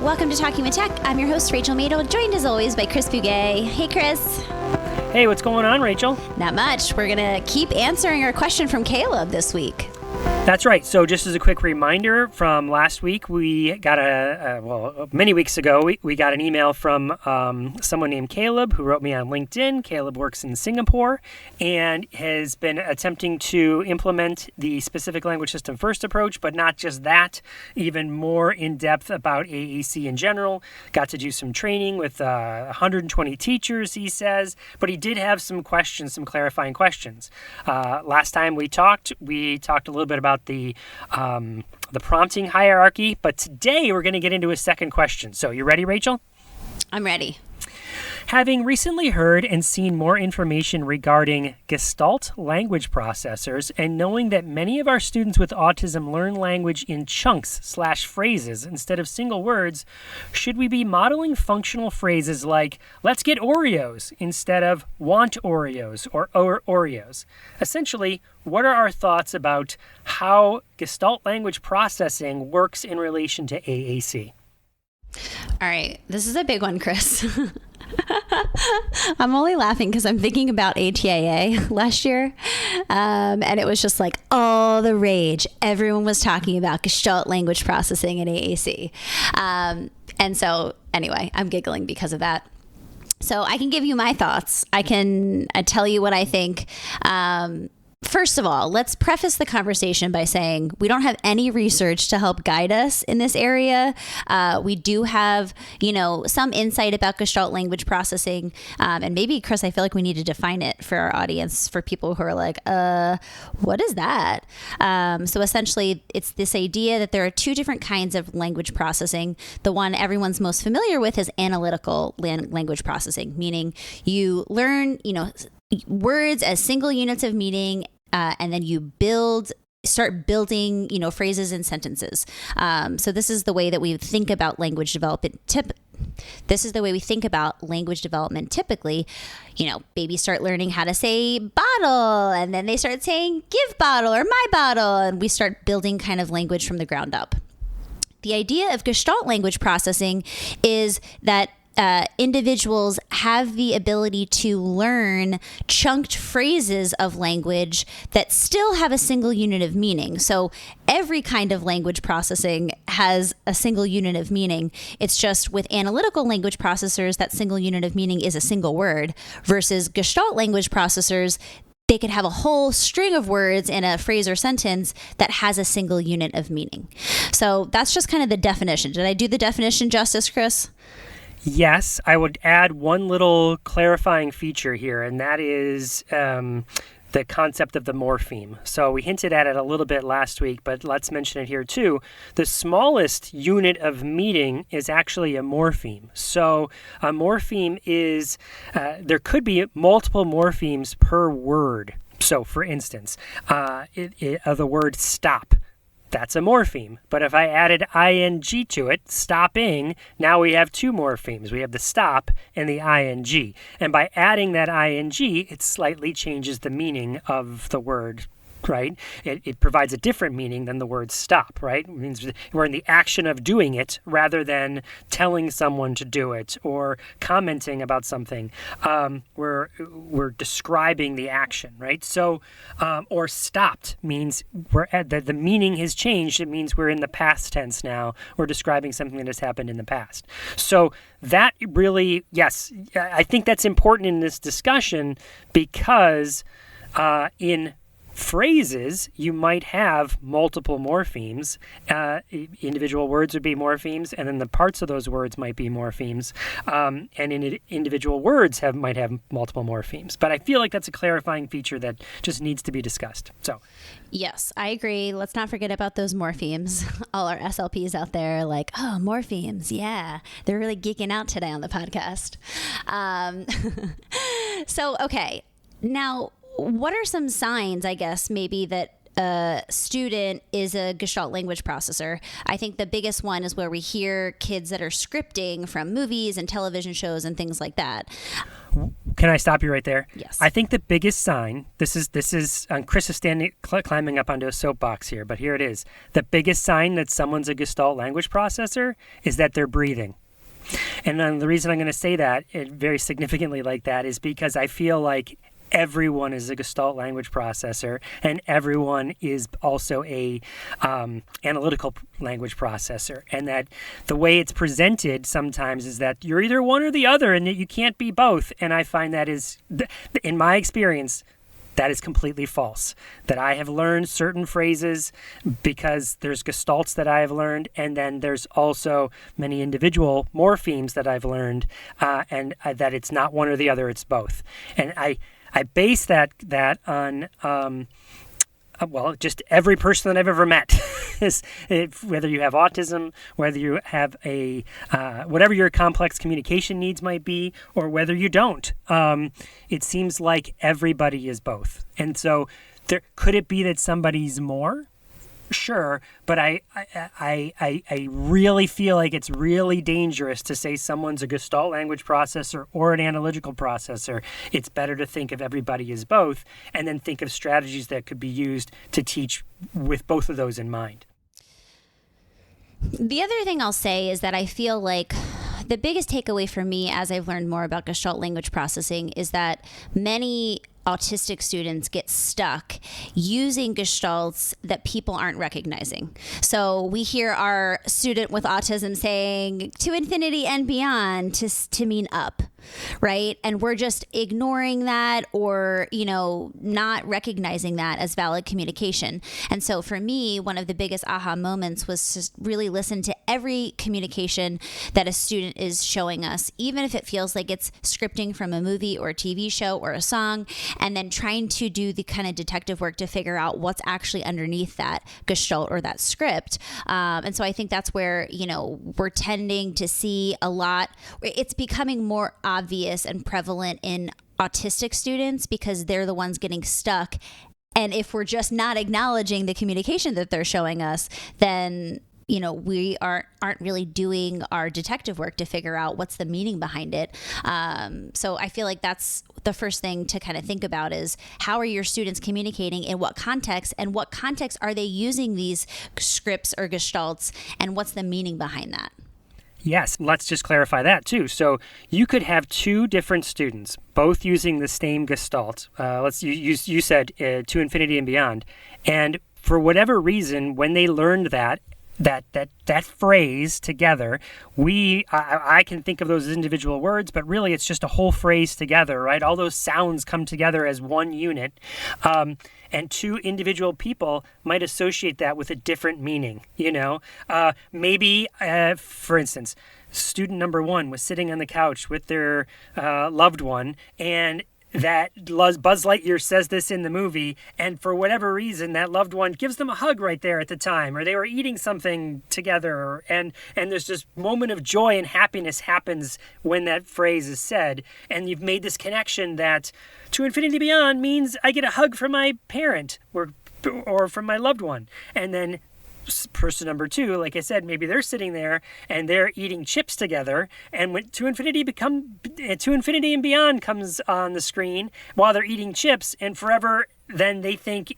Welcome to Talking with Tech. I'm your host, Rachel Madel, joined as always by Chris Bugay. Hey, Chris. Hey, what's going on, Rachel? Not much. We're going to keep answering our question from Caleb this week. That's right. So just as a quick reminder from last week, we got many weeks ago, we got an email from someone named Caleb who wrote me on LinkedIn. Caleb works in Singapore and has been attempting to implement the specific language system first approach, but not just that, even more in depth about AAC in general. Got to do some training with 120 teachers, he says, but he did have some questions, some clarifying questions. Last time we talked a little bit about the prompting hierarchy, but today we're going to get into a second question. So you ready, Rachel? I'm ready. Having recently heard and seen more information regarding Gestalt language processors and knowing that many of our students with autism learn language in chunks/phrases instead of single words, should we be modeling functional phrases like, let's get Oreos instead of want Oreos or Oreos? Essentially, what are our thoughts about how Gestalt language processing works in relation to AAC? All right. This is a big one, Chris. I'm only laughing because I'm thinking about ATAA last year. And it was just like all the rage. Everyone was talking about Gestalt language processing in AAC. And so anyway, I'm giggling because of that. So I can give you my thoughts. I can tell you what I think. First of all, let's preface the conversation by saying we don't have any research to help guide us in this area. We do have, some insight about Gestalt language processing. And maybe, Chris, I feel like we need to define it for our audience, for people who are like, what is that? So essentially, it's this idea that there are two different kinds of language processing. The one everyone's most familiar with is analytical language processing, meaning you learn, words as single units of meaning, and then you start building, phrases and sentences. So this is the way that we think about language development. This is the way we think about language development typically. Babies start learning how to say bottle, and then they start saying give bottle or my bottle, and we start building kind of language from the ground up. The idea of Gestalt language processing is that individuals have the ability to learn chunked phrases of language that still have a single unit of meaning. So every kind of language processing has a single unit of meaning. It's just with analytical language processors, that single unit of meaning is a single word, versus Gestalt language processors, they could have a whole string of words in a phrase or sentence that has a single unit of meaning. So that's just kind of the definition. Did I do the definition justice, Chris? Yes, I would add one little clarifying feature here, and that is the concept of the morpheme. So we hinted at it a little bit last week, but let's mention it here too. The smallest unit of meaning is actually a morpheme. So a morpheme is, there could be multiple morphemes per word. So for instance, the word stop. That's a morpheme. But if I added ing to it, stopping, now we have two morphemes. We have the stop and the ing. And by adding that ing, it slightly changes the meaning of the word, right? It provides a different meaning than the word stop, right? It means we're in the action of doing it rather than telling someone to do it or commenting about something. We're describing the action, right? So, or stopped means the meaning has changed. It means we're in the past tense now. We're describing something that has happened in the past. So that really, yes, I think that's important in this discussion because in phrases, you might have multiple morphemes. Individual words would be morphemes, and then the parts of those words might be morphemes. And individual words might have multiple morphemes. But I feel like that's a clarifying feature that just needs to be discussed. So, yes, I agree. Let's not forget about those morphemes. All our SLPs out there are like, oh, morphemes. Yeah, they're really geeking out today on the podcast. So, okay. Now, what are some signs, I guess, maybe that a student is a Gestalt language processor. I think the biggest one is where we hear kids that are scripting from movies and television shows and things like that. Can I stop you right there? Yes. I think the biggest sign, this is Chris is climbing up onto a soapbox here, but here it is. The biggest sign that someone's a Gestalt language processor is that they're breathing. And then the reason I'm going to say that very significantly like that is because I feel like everyone is a Gestalt language processor, and everyone is also a analytical language processor. And that the way it's presented sometimes is that you're either one or the other, and that you can't be both. And I find that is, in my experience, that is completely false. That I have learned certain phrases because there's gestalts that I have learned, and then there's also many individual morphemes that I've learned, and that it's not one or the other, it's both. And I base that on just every person that I've ever met. Whether you have autism, whether you have whatever your complex communication needs might be, or whether you don't. It seems like everybody is both. And so could it be that somebody's more? Sure, but I really feel like it's really dangerous to say someone's a Gestalt language processor or an analytical processor. It's better to think of everybody as both, and then think of strategies that could be used to teach with both of those in mind. The other thing I'll say is that I feel like the biggest takeaway for me as I've learned more about Gestalt language processing is that many autistic students get stuck using gestalts that people aren't recognizing. So we hear our student with autism saying to infinity and beyond to mean up, right? And we're just ignoring that or, not recognizing that as valid communication. And so for me, one of the biggest aha moments was to really listen to every communication that a student is showing us, even if it feels like it's scripting from a movie or a TV show or a song, and then trying to do the kind of detective work to figure out what's actually underneath that gestalt or that script. And so I think that's where, we're tending to see a lot. It's becoming more obvious and prevalent in autistic students because they're the ones getting stuck. And if we're just not acknowledging the communication that they're showing us, then we aren't really doing our detective work to figure out what's the meaning behind it. So I feel like that's the first thing to kind of think about is how are your students communicating, in what context, and what context are they using these scripts or gestalts, and what's the meaning behind that? Yes, let's just clarify that too. So you could have two different students, both using the same gestalt. You said to infinity and beyond, and for whatever reason, when they learned that phrase together, I can think of those as individual words, but really it's just a whole phrase together, right? All those sounds come together as one unit, and two individual people might associate that with a different meaning. Maybe, for instance, student number one was sitting on the couch with their loved one, and that Buzz Lightyear says this in the movie, and for whatever reason, that loved one gives them a hug right there at the time, or they were eating something together, and there's this moment of joy and happiness happens when that phrase is said, and you've made this connection that to infinity beyond means I get a hug from my parent or from my loved one, and then person number two, like I said, maybe they're sitting there and they're eating chips together, and when to infinity and beyond comes on the screen while they're eating chips, and forever then they think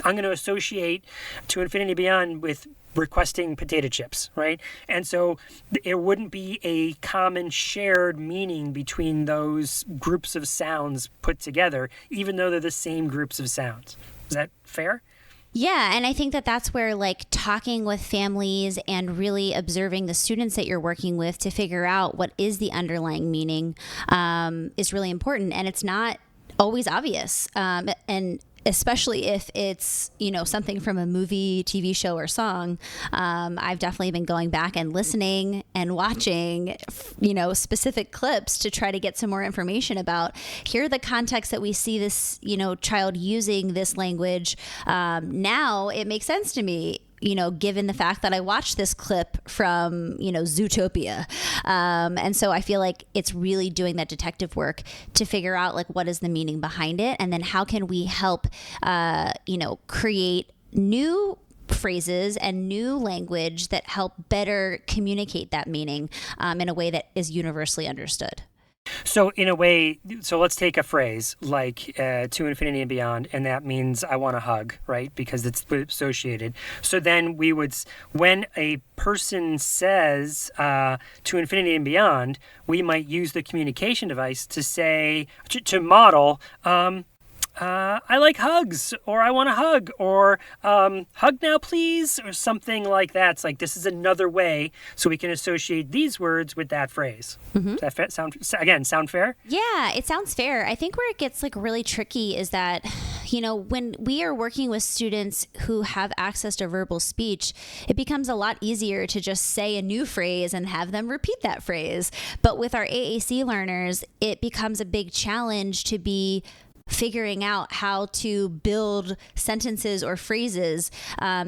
I'm going to associate to infinity beyond with requesting potato chips, right? And so it wouldn't be a common shared meaning between those groups of sounds put together, even though they're the same groups of sounds. Is that fair? Yeah, and I think that that's where talking with families and really observing the students that you're working with to figure out what is the underlying meaning is really important. And it's not always obvious. And especially if it's, something from a movie, TV show, or song. I've definitely been going back and listening and watching, specific clips to try to get some more information about here are the contexts that we see this, child using this language. Now it makes sense to me. given the fact that I watched this clip from, Zootopia. And so I feel like it's really doing that detective work to figure out like what is the meaning behind it. And then how can we help, create new phrases and new language that help better communicate that meaning in a way that is universally understood. So in a way, let's take a phrase like to infinity and beyond, and that means I want a hug, right? Because it's associated. So then we would, when a person says to infinity and beyond, we might use the communication device to say, to model, I like hugs, or I want a hug, or hug now, please, or something like that. It's like, this is another way so we can associate these words with that phrase. Mm-hmm. Does that sound fair? Yeah, it sounds fair. I think where it gets like really tricky is that, when we are working with students who have access to verbal speech, it becomes a lot easier to just say a new phrase and have them repeat that phrase. But with our AAC learners, it becomes a big challenge to be figuring out how to build sentences or phrases,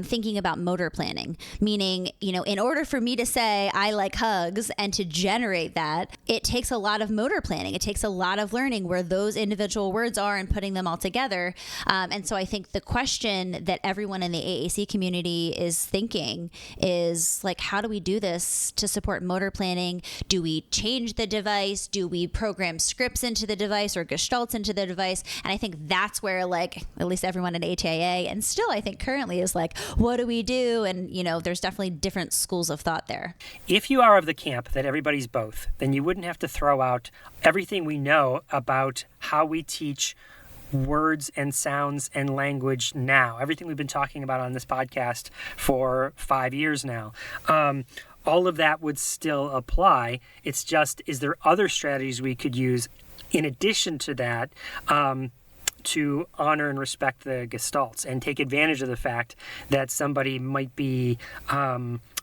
thinking about motor planning. Meaning, in order for me to say I like hugs and to generate that, it takes a lot of motor planning. It takes a lot of learning where those individual words are and putting them all together. And so I think the question that everyone in the AAC community is thinking is like, how do we do this to support motor planning? Do we change the device? Do we program scripts into the device or gestalts into the device? And I think that's where, like, at least everyone at ATIA, and still I think currently, is like, what do we do? And, there's definitely different schools of thought there. If you are of the camp that everybody's both, then you wouldn't have to throw out everything we know about how we teach words and sounds and language now. Everything we've been talking about on this podcast for 5 years now. All of that would still apply. It's just, is there other strategies we could use in addition to that, to honor and respect the gestalts and take advantage of the fact that somebody might be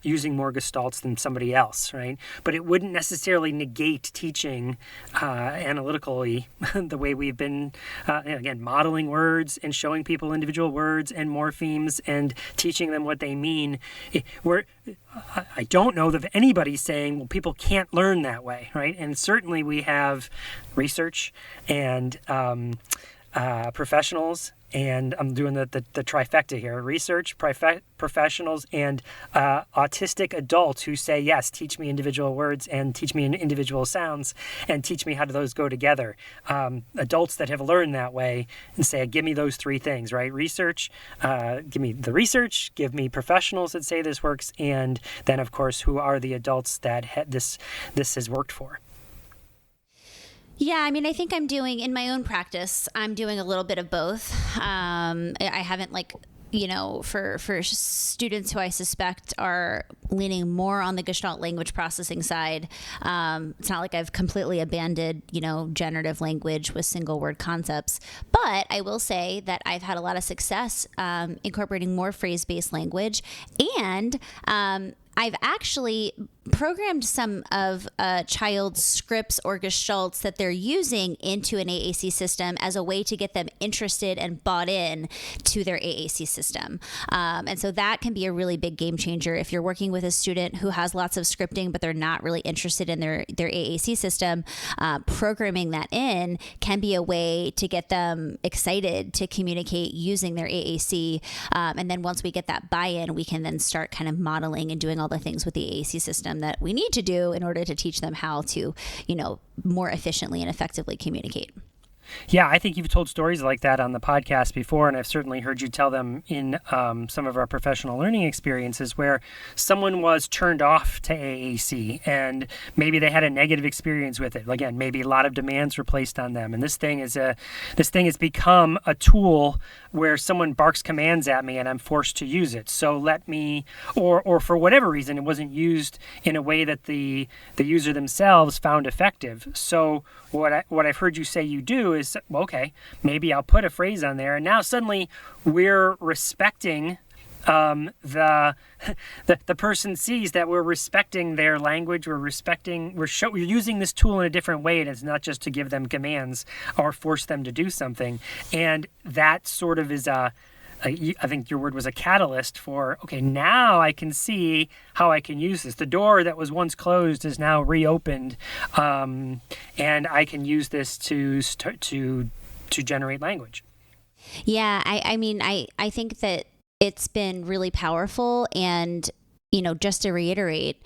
using more gestalts than somebody else, right? But it wouldn't necessarily negate teaching analytically the way we've been, again, modeling words and showing people individual words and morphemes and teaching them what they mean. I don't know of anybody saying, well, people can't learn that way, right? And certainly we have research and professionals, and I'm doing the trifecta here: research, professionals, and autistic adults who say, yes, teach me individual words and teach me individual sounds and teach me how those go together. Adults that have learned that way and say, give me those three things, right? Research, give me the research, give me professionals that say this works, and then, of course, who are the adults that this has worked for. Yeah, I mean, I think in my own practice, I'm doing a little bit of both. I haven't for students who I suspect are leaning more on the Gestalt language processing side, it's not like I've completely abandoned, generative language with single word concepts. But I will say that I've had a lot of success incorporating more phrase-based language, and I've actually programmed some of a child's scripts or gestalts that they're using into an AAC system as a way to get them interested and bought in to their AAC system. And so that can be a really big game changer if you're working with a student who has lots of scripting, but they're not really interested in their AAC system. Programming that in can be a way to get them excited to communicate using their AAC. And then once we get that buy-in, we can then start kind of modeling and doing all the things with the AAC system that we need to do in order to teach them how to, more efficiently and effectively communicate. Yeah, I think you've told stories like that on the podcast before, and I've certainly heard you tell them in some of our professional learning experiences where someone was turned off to AAC and maybe they had a negative experience with it. Again, maybe a lot of demands were placed on them, and this thing has become a tool where someone barks commands at me and I'm forced to use it. So let me, or for whatever reason, it wasn't used in a way that the user themselves found effective. So what I've heard you say you do is, well, okay, maybe I'll put a phrase on there, and now suddenly we're respecting the person sees that we're respecting their language. We're using this tool in a different way, and it's not just to give them commands or force them to do something. And that sort of is I think your word was a catalyst for, okay, now I can see how I can use this. The door that was once closed is now reopened, and I can use this to generate language. Yeah, I mean, I think that it's been really powerful. And, just to reiterate,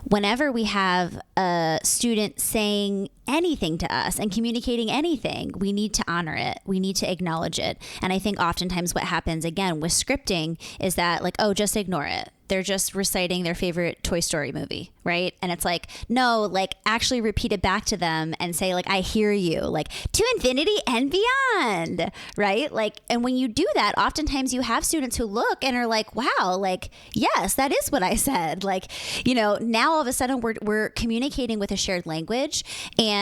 whenever we have a student saying anything to us and communicating anything, we need to honor it. We need to acknowledge it. And I think oftentimes what happens, again, with scripting is that, like, oh, just ignore it. They're just reciting their favorite Toy Story movie, right? And it's like, no, like, actually repeat it back to them and say, like, I hear you, like, to infinity and beyond, right? Like, and when you do that, oftentimes you have students who look and are like, wow, like, yes, that is what I said. Like, now all of a sudden we're communicating with a shared language, and,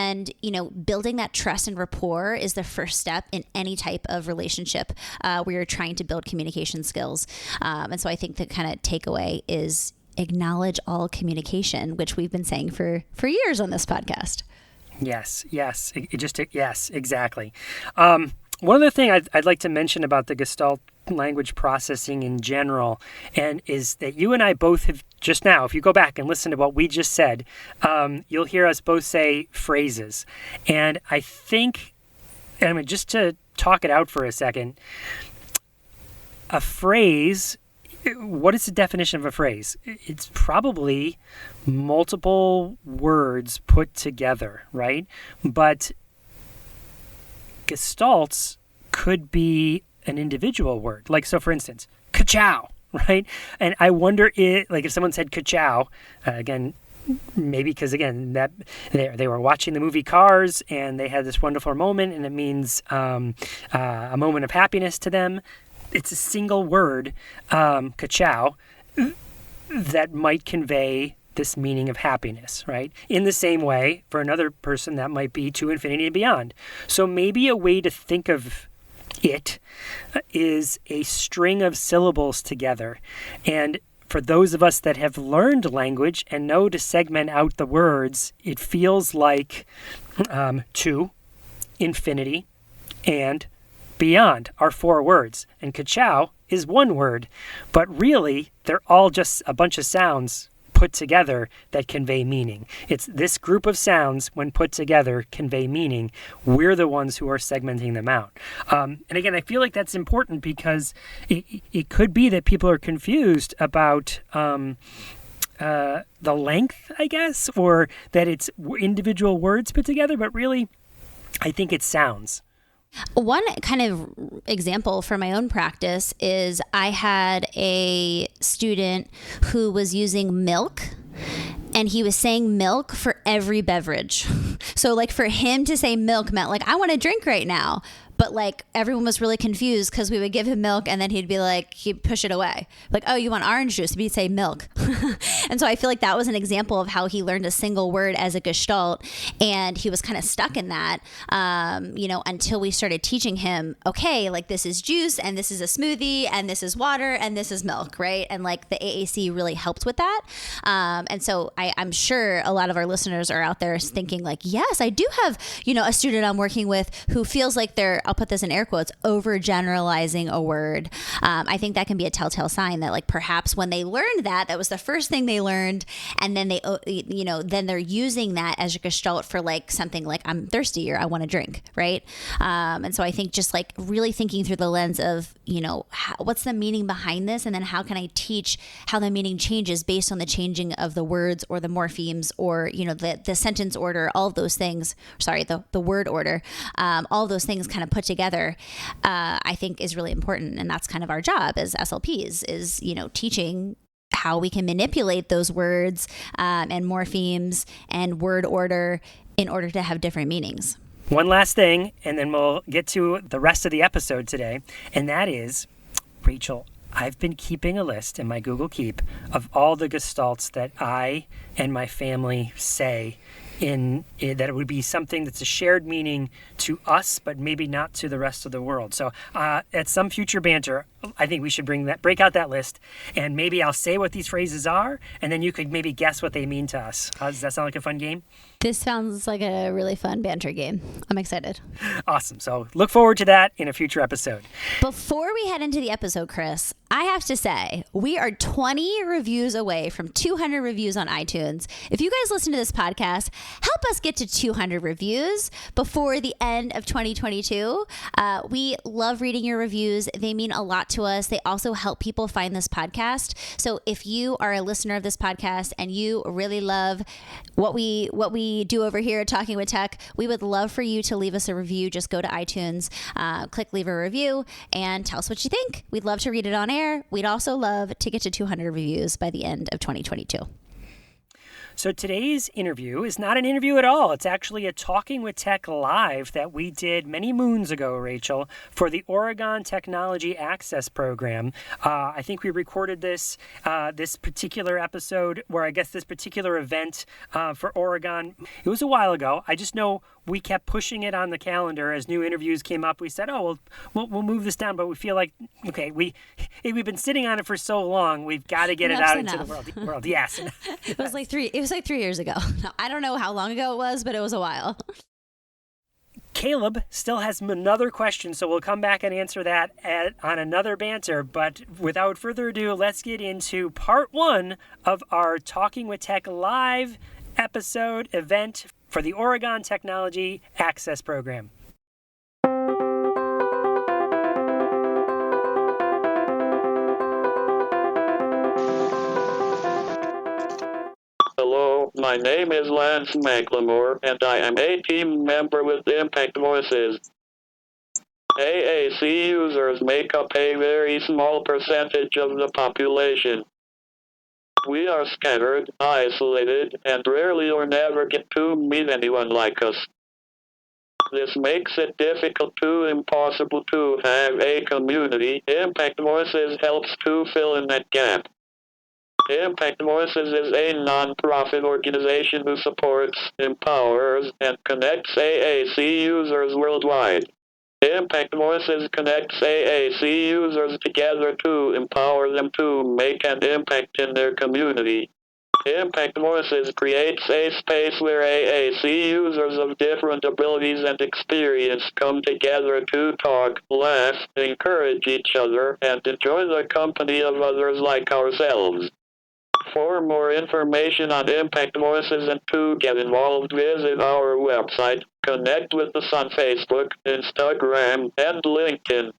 building that trust and rapport is the first step in any type of relationship where you're trying to build communication skills. And so I think the kind of takeaway is acknowledge all communication, which we've been saying for years on this podcast. Yes, yes, exactly. One other thing I'd like to mention about the Gestalt language processing in general, and is that you and I both have just now, if you go back and listen to what we just said, you'll hear us both say phrases. And I think, just to talk it out for a second, a phrase, what is the definition of a phrase? It's probably multiple words put together, right? But gestalts could be an individual word. Like, so for instance, ka-chow, right? And I wonder if someone said ka-chow, again, maybe because, again, that they were watching the movie Cars and they had this wonderful moment, and it means a moment of happiness to them. It's a single word, ka-chow, that might convey this meaning of happiness, right? In the same way, for another person, that might be to infinity and beyond. So maybe a way to think of it is a string of syllables together. And for those of us that have learned language and know to segment out the words, it feels like to, infinity, and beyond are 4 words, and ka-chow is 1 word, but really they're all just a bunch of sounds put together that convey meaning. It's this group of sounds, when put together, convey meaning. We're the ones who are segmenting them out. And again, I feel like that's important because it could be that people are confused about the length, I guess, or that it's individual words put together, but really, I think it's sounds. One kind of example from my own practice is I had a student who was using milk, and he was saying milk for every beverage. So, like, for him to say milk meant, like, I want a drink right now. But, like, everyone was really confused because we would give him milk and then he'd be like, he'd push it away. Like, oh, you want orange juice? He'd say milk. And so I feel like that was an example of how he learned a single word as a gestalt. And he was kind of stuck in that, until we started teaching him, okay, like, this is juice and this is a smoothie and this is water and this is milk, right? And, like, the AAC really helped with that. And so I'm sure a lot of our listeners are out there thinking, like, yes, I do have, a student I'm working with who feels like they're, I'll put this in air quotes, overgeneralizing a word. I think that can be a telltale sign that, like, perhaps when they learned that was the first thing they learned, and then then they're using that as a gestalt for, like, something like, I'm thirsty or I want a drink, right? And so I think just, like, really thinking through the lens of, what's the meaning behind this, and then how can I teach how the meaning changes based on the changing of the words or the morphemes or, the sentence order, all of those things, the word order, all of those things kind of put together, I think is really important. And that's kind of our job as SLPs is, teaching how we can manipulate those words and morphemes and word order in order to have different meanings. One last thing, and then we'll get to the rest of the episode today. And that is, Rachel, I've been keeping a list in my Google Keep of all the gestalts that I and my family say that it would be something that's a shared meaning to us, but maybe not to the rest of the world. So at some future banter, I think we should break out that list, and maybe I'll say what these phrases are, and then you could maybe guess what they mean to us. Does that sound like a fun game? This sounds like a really fun banter game. I'm excited. Awesome. So look forward to that in a future episode. Before we head into the episode, Chris, I have to say, we are 20 reviews away from 200 reviews on iTunes. If you guys listen to this podcast, help us get to 200 reviews before the end of 2022. We love reading your reviews. They mean a lot to us. They also help people find this podcast. So if you are a listener of this podcast and you really love what we do over here at Talking with Tech, we would love for you to leave us a review. Just go to iTunes, click leave a review, and tell us what you think. We'd love to read it on air. We'd also love to get to 200 reviews by the end of 2022. So today's interview is not an interview at all. It's actually a Talking with Tech live that we did many moons ago, Rachel, for the Oregon Technology Access Program. I think we recorded this particular episode, or I guess this particular event for Oregon. It was a while ago. I just know we kept pushing it on the calendar as new interviews came up. We said, "Oh, we'll move this down," but we feel like, okay, we've been sitting on it for so long, we've got to get it out into the world. Yes. It was like 3 years ago. I don't know how long ago it was, but it was a while. Caleb still has another question, so we'll come back and answer that on another banter. But without further ado, let's get into part 1 of our Talking with Tech live episode event for the Oregon Technology Access Program. Hello, my name is Lance McLemore, and I am a team member with Impact Voices. AAC users make up a very small percentage of the population. We are scattered, isolated, and rarely or never get to meet anyone like us. This makes it difficult to impossible to have a community. Impact Voices helps to fill in that gap. Impact Voices is a non-profit organization who supports, empowers, and connects AAC users worldwide. Impact Voices connects AAC users together to empower them to make an impact in their community. Impact Voices creates a space where AAC users of different abilities and experience come together to talk, laugh, encourage each other, and enjoy the company of others like ourselves. For more information on Impact Voices and to get involved, visit our website, connect with us on Facebook, Instagram, and LinkedIn.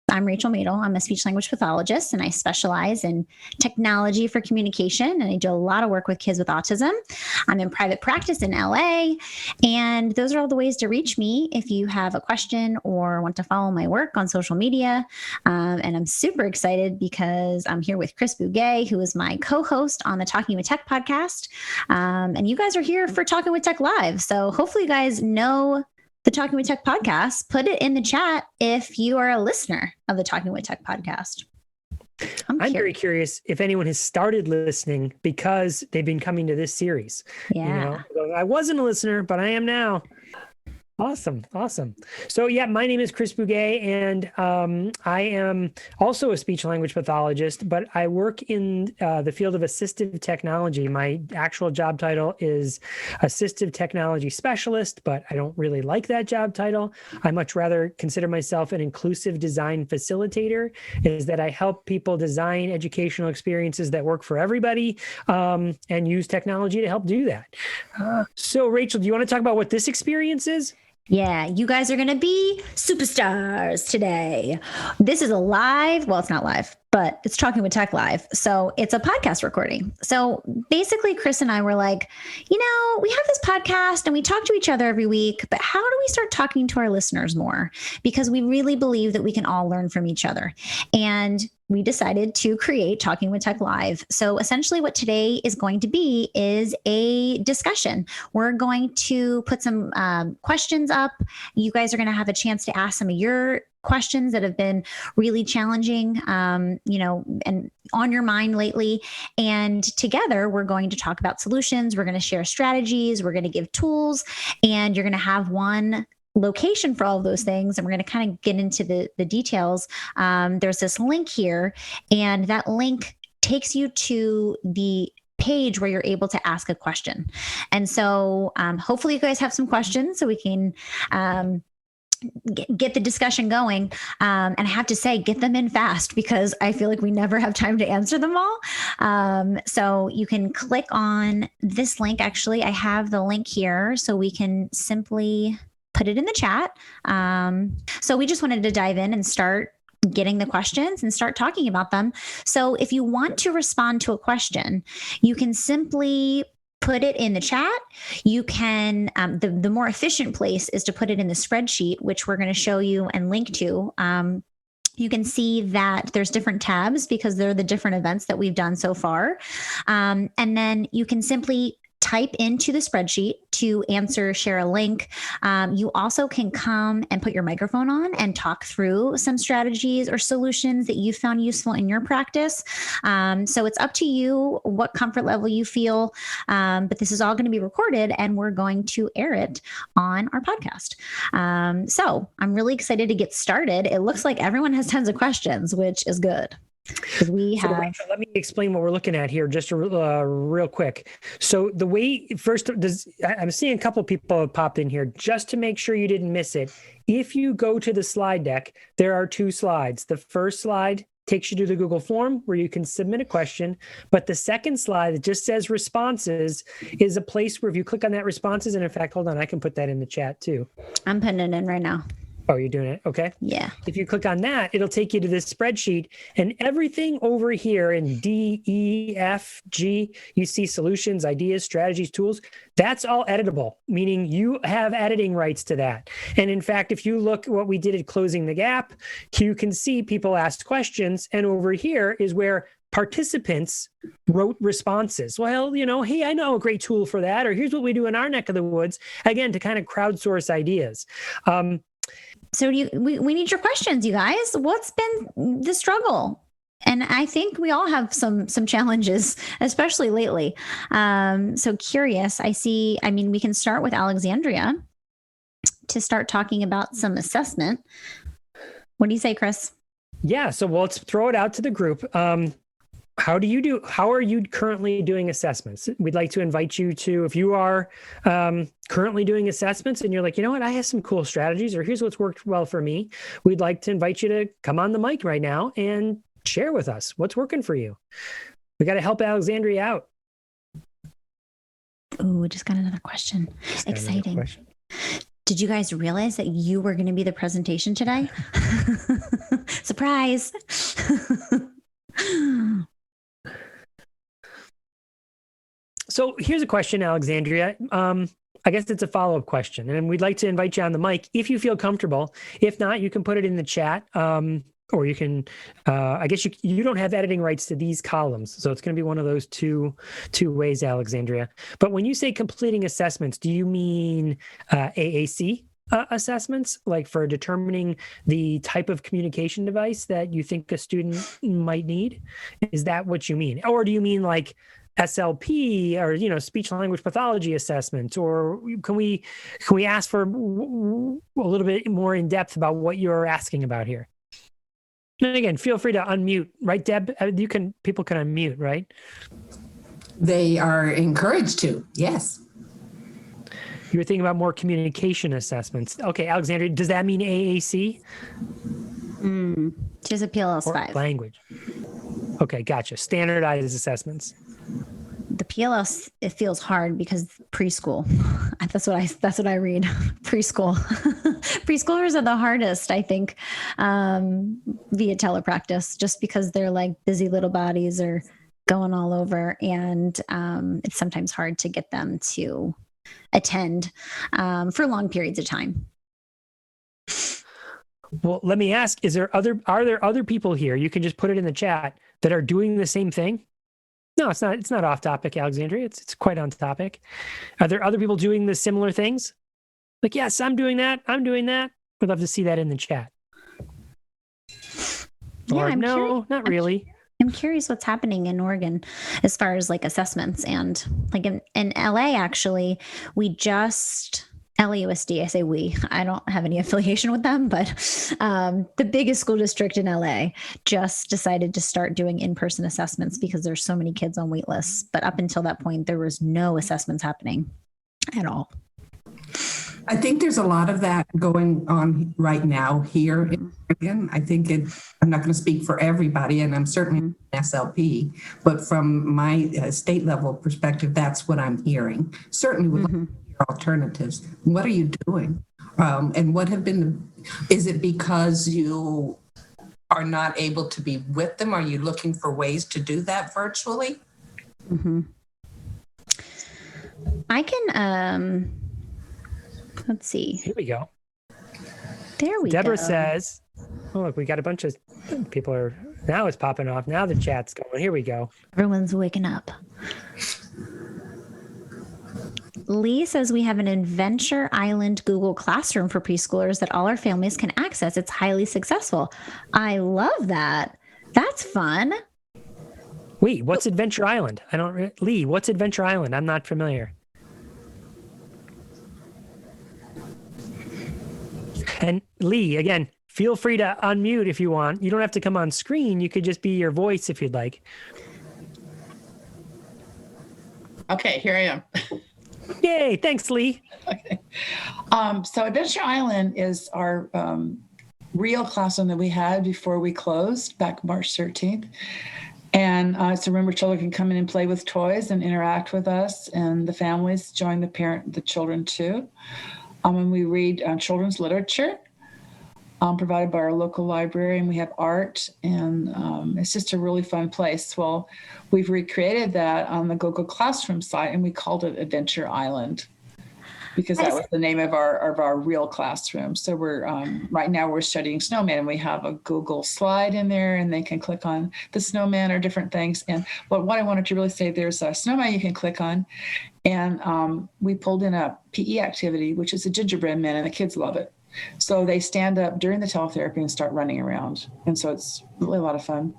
I'm Rachel Madel. I'm a speech language pathologist, and I specialize in technology for communication, and I do a lot of work with kids with autism. I'm in private practice in LA, and those are all the ways to reach me if you have a question or want to follow my work on social media. And I'm super excited because I'm here with Chris Bugay, who is my co-host on the Talking with Tech podcast. And you guys are here for Talking with Tech Live. So hopefully you guys know the Talking with Tech podcast. Put it in the chat if you are a listener of the Talking with Tech podcast. I'm very curious if anyone has started listening because they've been coming to this series. Yeah. You know, I wasn't a listener, but I am now. Awesome. So yeah, my name is Chris Bugay, and I am also a speech language pathologist, but I work in the field of assistive technology. My actual job title is assistive technology specialist, but I don't really like that job title. I much rather consider myself an inclusive design facilitator, is that I help people design educational experiences that work for everybody, and use technology to help do that. So Rachel, do you want to talk about what this experience is? Yeah, you guys are going to be superstars today. This is a live, well, it's not live, but it's Talking with Tech Live. So it's a podcast recording. So basically, Chris and I were like, we have this podcast and we talk to each other every week, but how do we start talking to our listeners more? Because we really believe that we can all learn from each other. And we decided to create Talking with Tech Live. So essentially what today is going to be is a discussion. We're going to put some questions up. You guys are going to have a chance to ask some of your questions that have been really challenging, and on your mind lately. And together we're going to talk about solutions. We're going to share strategies. We're going to give tools, and you're going to have one location for all of those things. And we're going to kind of get into the details. There's this link here, and that link takes you to the page where you're able to ask a question. And so hopefully you guys have some questions so we can get the discussion going. And I have to say, get them in fast because I feel like we never have time to answer them all. So you can click on this link. Actually, I have the link here so we can simply put it in the chat. So we just wanted to dive in and start getting the questions and start talking about them. So if you want to respond to a question, you can simply put it in the chat. You can, the more efficient place is to put it in the spreadsheet, which we're going to show you and link to. You can see that there's different tabs because they're the different events that we've done so far. And then you can simply type into the spreadsheet to answer, share a link. You also can come and put your microphone on and talk through some strategies or solutions that you found useful in your practice. So it's up to you what comfort level you feel, but this is all going to be recorded and we're going to air it on our podcast. So I'm really excited to get started. It looks like everyone has tons of questions, which is good. We have. So Rachel, let me explain what we're looking at here just real quick. So the way first, I'm seeing a couple of people have popped in here just to make sure you didn't miss it. If you go to the slide deck, there are two slides. The first slide takes you to the Google form where you can submit a question. But the second slide that just says responses is a place where if you click on that responses, and in fact, hold on, I can put that in the chat too. I'm putting it in right now. Oh, you're doing it? Okay. Yeah. If you click on that, it'll take you to this spreadsheet, and everything over here in D, E, F, G, you see solutions, ideas, strategies, tools. That's all editable, meaning you have editing rights to that. And in fact, if you look at what we did at Closing the Gap, you can see people asked questions, and over here is where participants wrote responses. Well, hey, I know a great tool for that, or here's what we do in our neck of the woods, again, to kind of crowdsource ideas. So we need your questions, you guys. What's been the struggle? And I think we all have some challenges, especially lately. So curious, we can start with Alexandria to start talking about some assessment. What do you say, Chris? Yeah, so let's throw it out to the group. How are you currently doing assessments? We'd like to invite you to, if you are currently doing assessments and you're like, you know what, I have some cool strategies, or here's what's worked well for me. We'd like to invite you to come on the mic right now and share with us what's working for you. We got to help Alexandria out. Oh, we just got another question. Exciting. Did you guys realize that you were going to be the presentation today? Surprise. So here's a question, Alexandria. I guess it's a follow-up question, and we'd like to invite you on the mic if you feel comfortable. If not, you can put it in the chat, or you can. I guess you don't have editing rights to these columns, so it's going to be one of those two ways, Alexandria. But when you say completing assessments, do you mean AAC? Assessments, like for determining the type of communication device that you think a student might need? Is that what you mean? Or do you mean like SLP or, speech language pathology assessments? Or can we ask for a little bit more in depth about what you're asking about here? And again, feel free to unmute, right, Deb? People can unmute, right? They are encouraged to, yes. You were thinking about more communication assessments. Okay, Alexandria, does that mean AAC? Just a PLS 5. Language. Okay, gotcha. Standardized assessments. The PLS, it feels hard because preschool. That's what I read. Preschool. Preschoolers are the hardest, I think, via telepractice, just because they're like busy little bodies or going all over, and it's sometimes hard to get them to attend for long periods of time. Well, let me ask, are there other people here? You can just put it in the chat that are doing the same thing. No, it's not off topic, Alexandria. It's quite on topic. Are there other people doing the similar things? Like, yes, I'm doing that. We'd love to see that in the chat. Yeah, Or no, not really. I'm curious what's happening in Oregon as far as like assessments, and like in LA, actually, we just LAUSD, I say we, I don't have any affiliation with them, but the biggest school district in LA just decided to start doing in-person assessments because there's so many kids on wait lists. But up until that point, there was no assessments happening at all. I think there's a lot of that going on right now here in Oregon. I think I'm not going to speak for everybody, and I'm certainly an SLP, but from my state level perspective, that's what I'm hearing. Certainly with alternatives. What are you doing? And what have been, is it because you are not able to be with them? Are you looking for ways to do that virtually? I can, let's see. Here we go. There we Deborah go. says, oh, look, we got a bunch of people now it's popping off. Now the chat's going. Here we go. Everyone's waking up. Lee says we have an Adventure Island Google Classroom for preschoolers that all our families can access. It's highly successful. I love that. That's fun. Wait, what's Adventure Island? Lee, what's Adventure Island? I'm not familiar. And Lee, again, feel free to unmute if you want. You don't have to come on screen. You could just be your voice if you'd like. Okay, here I am. Yay, thanks, Lee. Okay. So Adventure Island is our real classroom that we had before we closed back March 13th. And so remember, children can come in and play with toys and interact with us, and the families join the children too. And we read children's literature provided by our local library, and we have art, and it's just a really fun place. Well, we've recreated that on the Google Classroom site, and we called it Adventure Island because that was the name of our real classroom. So we're right now we're studying snowman, and we have a Google slide in there, and they can click on the snowman or different things. And what I wanted to really say, there's a snowman you can click on, and we pulled in a PE activity, which is a gingerbread man, and the kids love it. So they stand up during the teletherapy and start running around. And so it's really a lot of fun.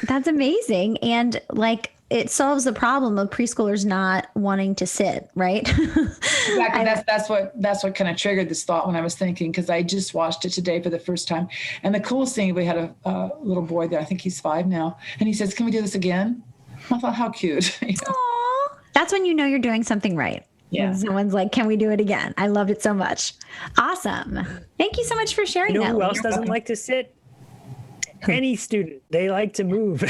That's amazing. And like, it solves the problem of preschoolers not wanting to sit, right? Exactly. That's what kind of triggered this thought when I was thinking, because I just watched it today for the first time. And the coolest thing, we had a little boy there, I think he's 5 now, and he says, "Can we do this again?" I thought, how cute. You know? Aww. That's when you know you're doing something right. Yeah. When someone's like, "Can we do it again?" I loved it so much. Awesome. Thank you so much for sharing You know that. who else doesn't like to sit? Any student. They like to move.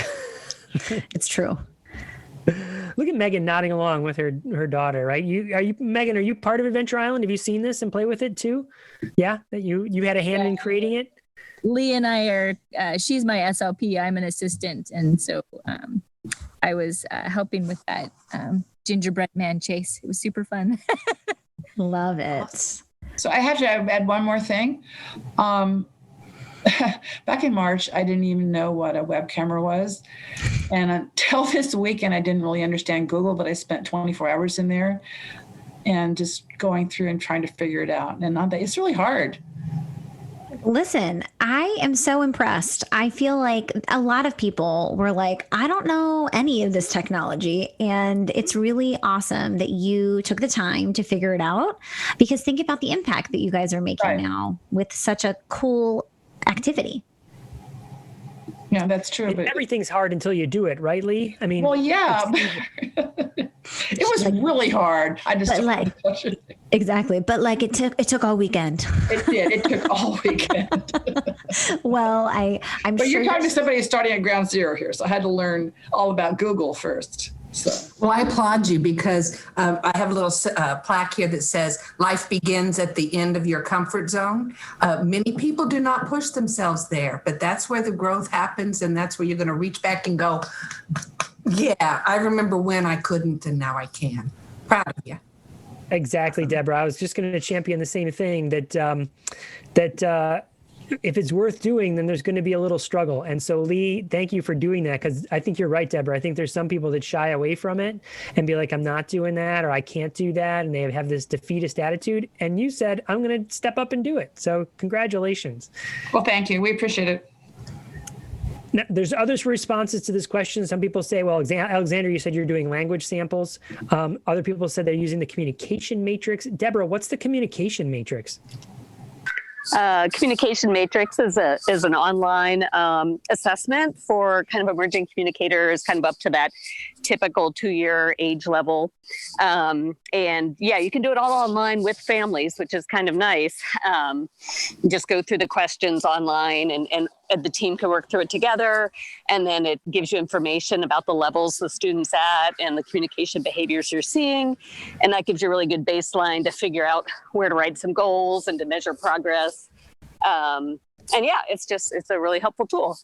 It's true. Look at Megan nodding along with her daughter, right? Megan, are you part of Adventure Island? Have you seen this and play with it too? Yeah, that you had a hand in creating it? Lee and I are, she's my SLP, I'm an assistant. And so I was helping with that gingerbread man chase. It was super fun. Love it. So I have to add one more thing. Back in March, I didn't even know what a web camera was. And until this weekend, I didn't really understand Google, but I spent 24 hours in there and just going through and trying to figure it out. And it's really hard. Listen, I am so impressed. I feel like a lot of people were like, I don't know any of this technology. And it's really awesome that you took the time to figure it out, because think about the impact that you guys are making now with such a cool activity. Yeah, that's true. But everything's hard until you do it, right, Lee? I mean, well, yeah. It was really hard. I just exactly, but like it took all weekend. It did. It took all weekend. Well, I'm but sure you're talking to somebody who's starting at ground zero here, so I had to learn all about Google first. So. Well, I applaud you because I have a little plaque here that says life begins at the end of your comfort zone. Many people do not push themselves there, but that's where the growth happens, and that's where you're going to reach back and go, yeah, I remember when I couldn't and now I can. Proud of you. Exactly, Deborah. I was just going to champion the same thing, that if it's worth doing, then there's going to be a little struggle. And so, Lee, thank you for doing that, because I think you're right, Deborah. I think there's some people that shy away from it and be like, I'm not doing that, or I can't do that. And they have this defeatist attitude. And you said, I'm going to step up and do it. So congratulations. Well, thank you. We appreciate it. Now, there's other responses to this question. Some people say, well, Alexander, you said you're doing language samples. Other people said they're using the communication matrix. Deborah, what's the communication matrix? Communication matrix is an online assessment for kind of emerging communicators, kind of up to that typical 2-year age level. And yeah, you can do it all online with families, which is kind of nice. Just go through the questions online, and the team can work through it together. And then it gives you information about the levels the student's at and the communication behaviors you're seeing. And that gives you a really good baseline to figure out where to write some goals and to measure progress. And yeah, it's a really helpful tool.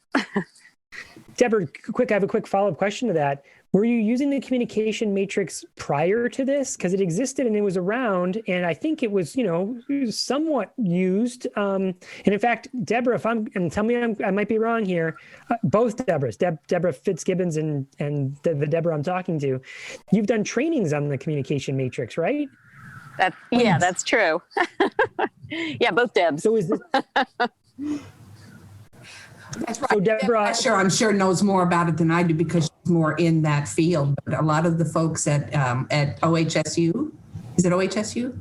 Deborah, I have a quick follow-up question to that. Were you using the communication matrix prior to this? Because it existed and it was around, and I think it was, somewhat used. And in fact, Deborah, and tell me I might be wrong here, both Deborahs, Deborah Fitzgibbons and the Deborah I'm talking to, you've done trainings on the communication matrix, right? That's true. Yeah, both Debs. So is this... That's right. So Deborah, I'm sure knows more about it than I do because she's more in that field. But a lot of the folks at OHSU, is it OHSU?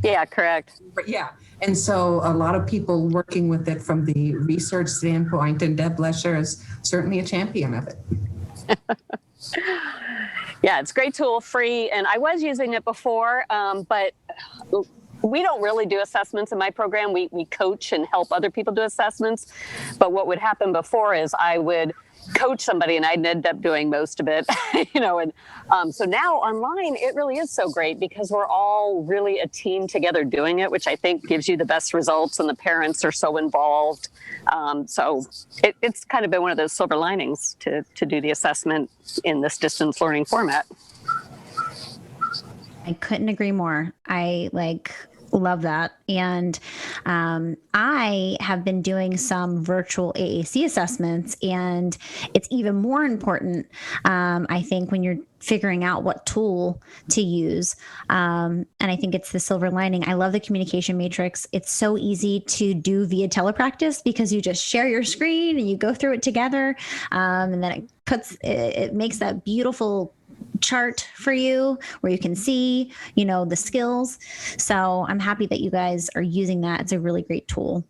Yeah, correct. Yeah. And so a lot of people working with it from the research standpoint, and Deb Lesher is certainly a champion of it. Yeah, it's a great tool, free. And I was using it before, but we don't really do assessments in my program. We coach and help other people do assessments. But what would happen before is I would coach somebody and I'd end up doing most of it, and so now online, it really is so great because we're all really a team together doing it, which I think gives you the best results, and the parents are so involved. So it's kind of been one of those silver linings to do the assessment in this distance learning format. I couldn't agree more. I love that. And I have been doing some virtual AAC assessments, and it's even more important, I think, when you're figuring out what tool to use. And I think it's the silver lining. I love the communication matrix. It's so easy to do via telepractice because you just share your screen and you go through it together. And then it makes that beautiful chart for you where you can see, the skills. So I'm happy that you guys are using that. It's a really great tool.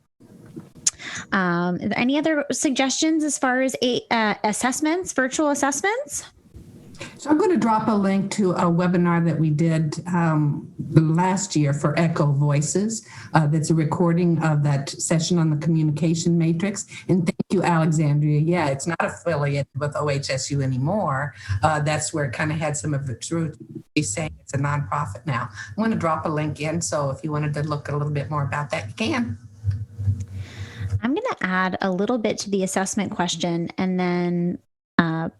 Are there any other suggestions as far as assessments, virtual assessments? So I'm going to drop a link to a webinar that we did last year for Echo Voices. That's a recording of that session on the communication matrix. And thank you, Alexandria. Yeah, it's not affiliated with OHSU anymore. That's where it kind of had some of the truth. He's saying it's a nonprofit now. I'm going to drop a link in. So if you wanted to look a little bit more about that, you can. I'm going to add a little bit to the assessment question, and then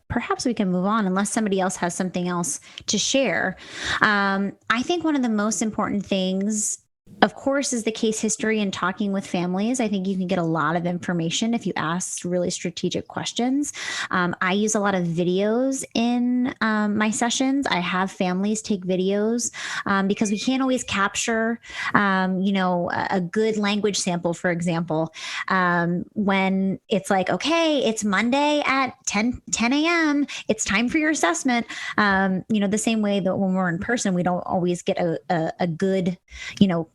perhaps we can move on unless somebody else has something else to share. I think one of the most important things, of course, is the case history and talking with families. I think you can get a lot of information if you ask really strategic questions. I use a lot of videos in my sessions. I have families take videos because we can't always capture, a good language sample, for example, when it's like, okay, it's Monday at 10 a.m. It's time for your assessment. The same way that when we're in person, we don't always get a good,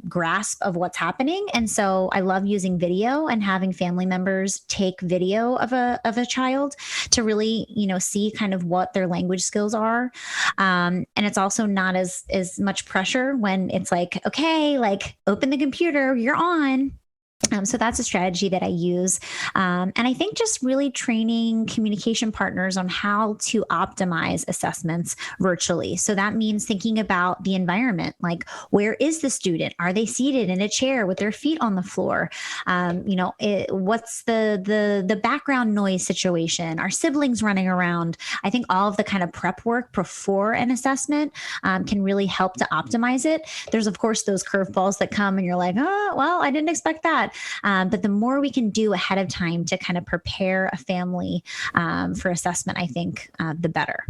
grasp of what's happening. And so I love using video and having family members take video of a child to really, see kind of what their language skills are. And it's also not as much pressure when it's like, okay, open the computer, you're on. So that's a strategy that I use. And I think just really training communication partners on how to optimize assessments virtually. So that means thinking about the environment, like where is the student? Are they seated in a chair with their feet on the floor? What's the background noise situation? Are siblings running around? I think all of the kind of prep work before an assessment can really help to optimize it. There's, of course, those curveballs that come and you're like, oh, well, I didn't expect that. that. But the more we can do ahead of time to kind of prepare a family for assessment, I think the better.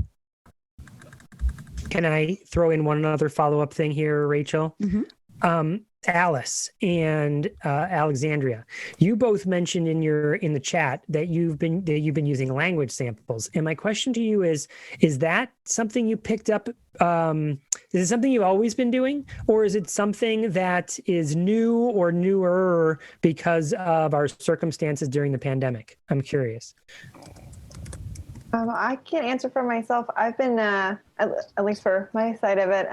Can I throw in one other follow-up thing here, Rachel? Mm-hmm. Alice and Alexandria, you both mentioned in the chat that you've been using language samples. And my question to you is that something you picked up? Is it something you've always been doing, or is it something that is new or newer because of our circumstances during the pandemic? I'm curious. I can't answer for myself. I've been, at least for my side of it,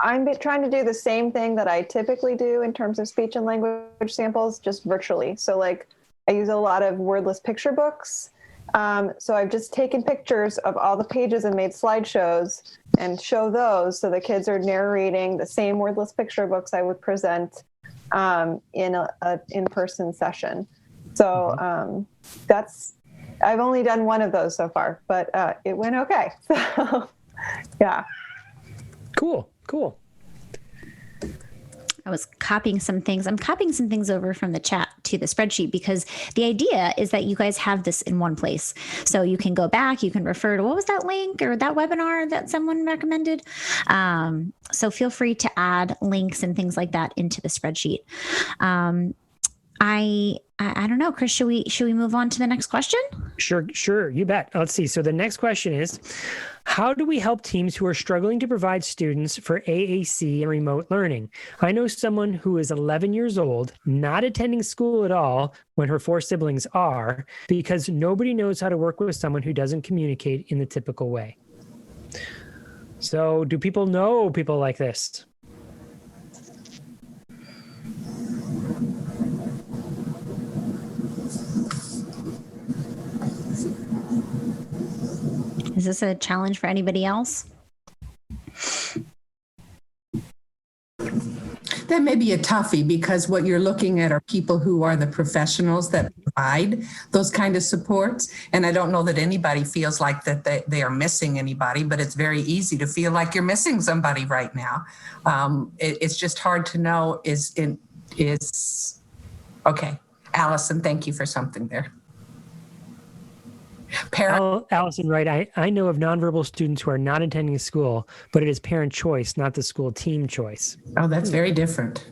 I'm trying to do the same thing that I typically do in terms of speech and language samples, just virtually. So like I use a lot of wordless picture books. So I've just taken pictures of all the pages and made slideshows and show those. So the kids are narrating the same wordless picture books I would present in a in-person session. So I've only done one of those so far, but it went okay. So yeah. Cool. I was copying some things. I'm copying some things over from the chat to the spreadsheet because the idea is that you guys have this in one place. So you can go back, you can refer to what was that link or that webinar that someone recommended. So feel free to add links and things like that into the spreadsheet. I don't know, Chris, should we move on to the next question? Sure, you bet. Let's see. So the next question is, how do we help teams who are struggling to provide students for AAC and remote learning? I know someone who is 11 years old, not attending school at all when her 4 siblings are, because nobody knows how to work with someone who doesn't communicate in the typical way. So do people know people like this? Is this a challenge for anybody else? That may be a toughie because what you're looking at are people who are the professionals that provide those kind of supports. And I don't know that anybody feels like that they are missing anybody, but it's very easy to feel like you're missing somebody right now. It's just hard to know okay. Allison, thank you for something there. Allison, right. I know of nonverbal students who are not attending school, but it is parent choice, not the school team choice. Oh, that's very different.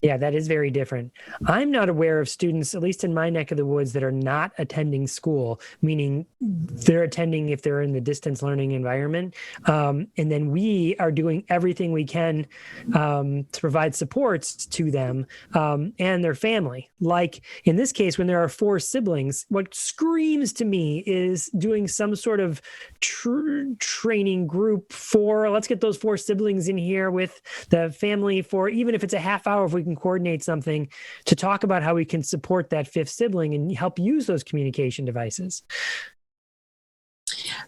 Yeah, that is very different. I'm not aware of students, at least in my neck of the woods, that are not attending school, meaning they're attending if they're in the distance learning environment. And then we are doing everything we can to provide supports to them and their family. Like in this case, when there are 4 siblings, what screams to me is doing some sort of training group for, let's get those 4 siblings in here with the family for, even if it's a half hour, if we can coordinate something to talk about how we can support that 5th sibling and help use those communication devices.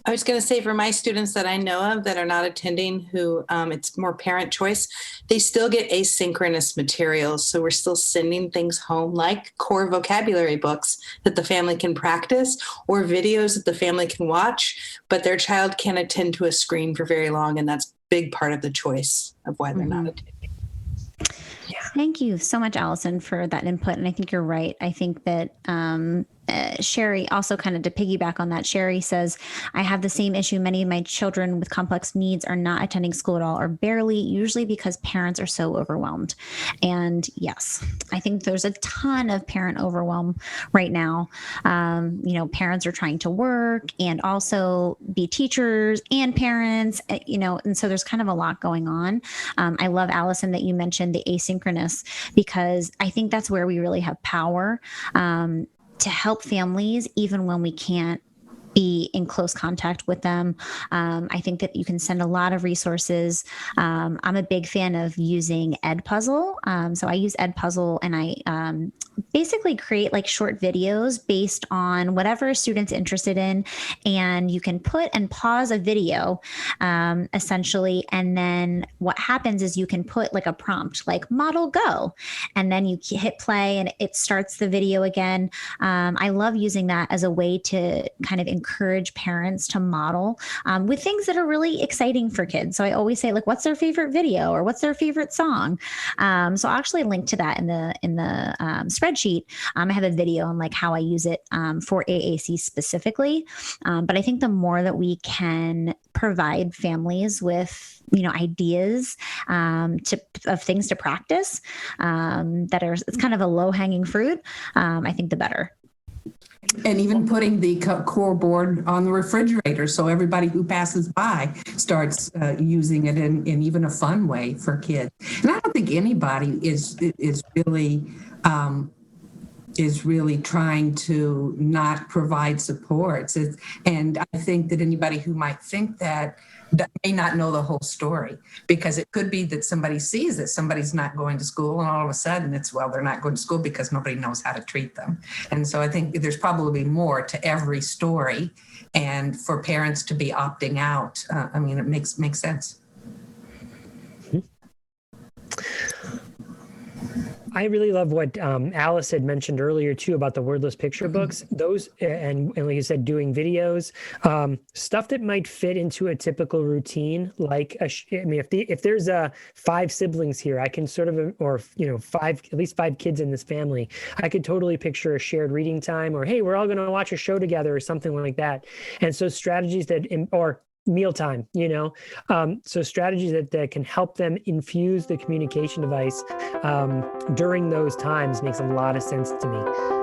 I was going to say, for my students that I know of that are not attending, who it's more parent choice, they still get asynchronous materials. So we're still sending things home, like core vocabulary books that the family can practice, or videos that the family can watch, but their child can't attend to a screen for very long. And that's a big part of the choice of why they're not attending. Yeah. Thank you so much, Allison, for that input. And I think you're right. I think that Sherry, also kind of to piggyback on that, Sherry says, I have the same issue. Many of my children with complex needs are not attending school at all, or barely, usually because parents are so overwhelmed. And yes, I think there's a ton of parent overwhelm right now. Parents are trying to work and also be teachers and parents, and so there's kind of a lot going on. I love, Allison, that you mentioned the asynchronous, because I think that's where we really have power to help families, even when we can't be in close contact with them. I think that you can send a lot of resources. I'm a big fan of using Edpuzzle. So I use Edpuzzle, and I basically create like short videos based on whatever a student's interested in. And you can put and pause a video, essentially. And then what happens is you can put like a prompt, like model go, and then you hit play and it starts the video again. I love using that as a way to kind of encourage parents to model with things that are really exciting for kids. So I always say, like, what's their favorite video or what's their favorite song? So I'll actually link to that in the spreadsheet. I have a video on like how I use it for AAC specifically. But I think the more that we can provide families with, ideas of things to practice that are, it's kind of a low hanging fruit, I think the better. And even putting the core board on the refrigerator so everybody who passes by starts using it in even a fun way for kids. And I don't think anybody is really trying to not provide supports. And I think that anybody who might think that may not know the whole story, because it could be that somebody sees that somebody's not going to school and all of a sudden it's, well, they're not going to school because nobody knows how to treat them. And so I think there's probably more to every story, and for parents to be opting out, it makes sense. I really love what Alice had mentioned earlier too about the wordless picture books. Those and like you said, doing videos, stuff that might fit into a typical routine. Like if there's 5 siblings here, I can sort of, or at least 5 kids in this family, I could totally picture a shared reading time, or hey, we're all going to watch a show together, or something like that. And so strategies or mealtime, so strategies that can help them infuse the communication device during those times makes a lot of sense to me.